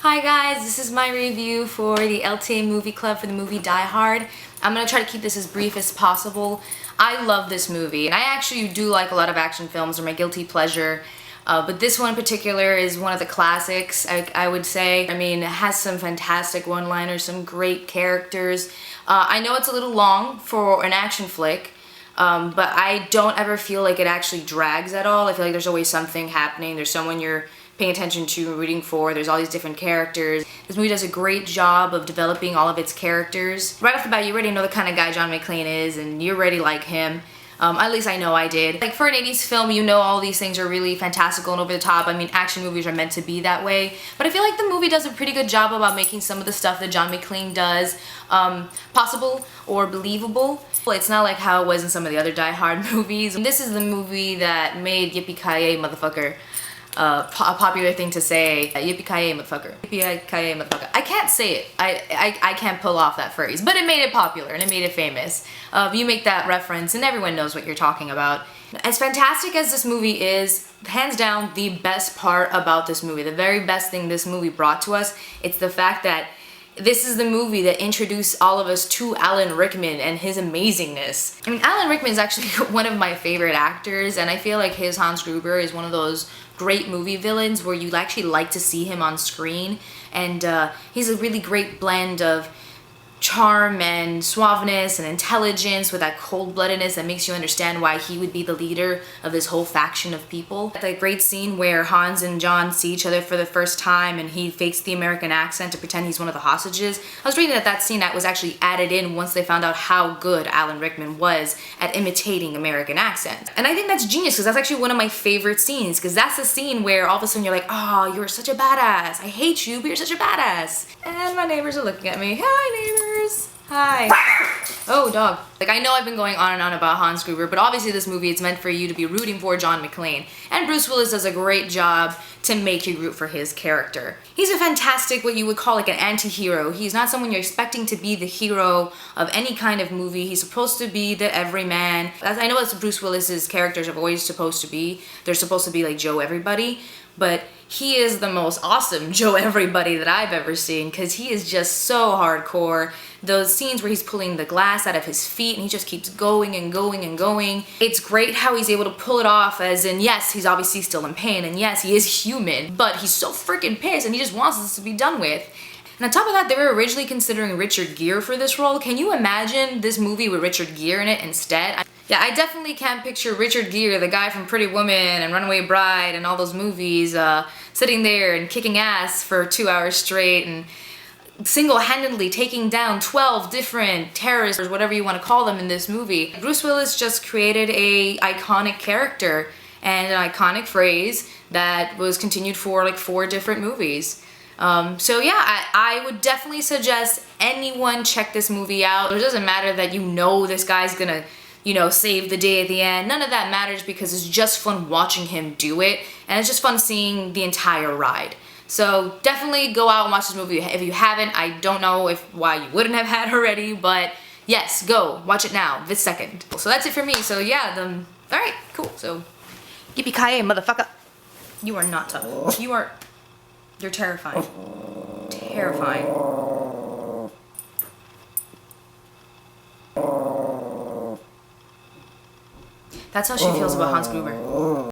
Hi guys, this is my review for the LTA movie club for the movie Die Hard. I'm going to try to keep this as brief as possible. I love this movie, and I actually do like a lot of action films. They're my guilty pleasure. But this one in particular is one of the classics, I would say. I mean, it has some fantastic one-liners, some great characters. I know it's a little long for an action flick, but I don't ever feel like it actually drags at all. I feel like there's always something happening. There's someone you're paying attention to, rooting for. There's all these different characters. This movie does a great job of developing all of its characters. Right off the bat, you already know the kind of guy John McClane is, and you already like him. At least I know I did. Like, for an 80s film, you know all these things are really fantastical and over the top. I mean, action movies are meant to be that way. But I feel like the movie does a pretty good job about making some of the stuff that John McClane does possible or believable. It's not like how it was in some of the other Die Hard movies. This is the movie that made Yippee-ki-yay, motherfucker. A popular thing to say, yippee-ki-yay motherfucker. Yippee-ki-yay motherfucker. I can't say it. I can't pull off that phrase, but it made it popular and it made it famous. You make that reference and everyone knows what you're talking about. As fantastic as this movie is, hands down the best part about this movie, the very best thing this movie brought to us, it's the fact that this is the movie that introduced all of us to Alan Rickman and his amazingness. I mean, Alan Rickman is actually one of my favorite actors, and I feel like his Hans Gruber is one of those great movie villains where you actually like to see him on screen, and he's a really great blend of charm and suaveness and intelligence with that cold-bloodedness that makes you understand why he would be the leader of this whole faction of people. That great scene where Hans and John see each other for the first time and he fakes the American accent to pretend he's one of the hostages. I was reading that scene that was actually added in once they found out how good Alan Rickman was at imitating American accents. And I think that's genius because that's actually one of my favorite scenes, because that's the scene where all of a sudden you're like, oh, you're such a badass. I hate you, but you're such a badass. And my neighbors are looking at me. Hi, neighbors. Hi. Oh, dog. Like, I know I've been going on and on about Hans Gruber, but obviously this movie, it's meant for you to be rooting for John McClane. And Bruce Willis does a great job to make you root for his character. He's a fantastic, what you would call like an anti-hero. He's not someone you're expecting to be the hero of any kind of movie. He's supposed to be the everyman. As I know that's Bruce Willis's characters are always supposed to be. They're supposed to be like Joe Everybody, but he is the most awesome Joe Everybody that I've ever seen, because he is just so hardcore. Those scenes where he's pulling the glass out of his feet and he just keeps going and going and going. It's great how he's able to pull it off, as in, yes, he's obviously still in pain, and yes, he is human, but he's so freaking pissed and he just wants this to be done with. And on top of that, they were originally considering Richard Gere for this role. Can you imagine this movie with Richard Gere in it instead? Yeah, I definitely can't picture Richard Gere, the guy from Pretty Woman and Runaway Bride and all those movies, sitting there and kicking ass for 2 hours straight and single-handedly taking down 12 different terrorists, or whatever you want to call them, in this movie. Bruce Willis just created a iconic character and an iconic phrase that was continued for like 4 different movies. So yeah, I would definitely suggest anyone check this movie out. It doesn't matter that you know this guy's gonna, you know, save the day at the end. None of that matters, because it's just fun watching him do it, and it's just fun seeing the entire ride. So definitely go out and watch this movie if you haven't. I don't know why you wouldn't have had already, but yes, go watch it now, this second. So that's it for me. So yeah, all right, cool. So yippee-ki-yay, motherfucker. You are not tough. You're terrifying. Terrifying. That's how she feels about Hans Gruber.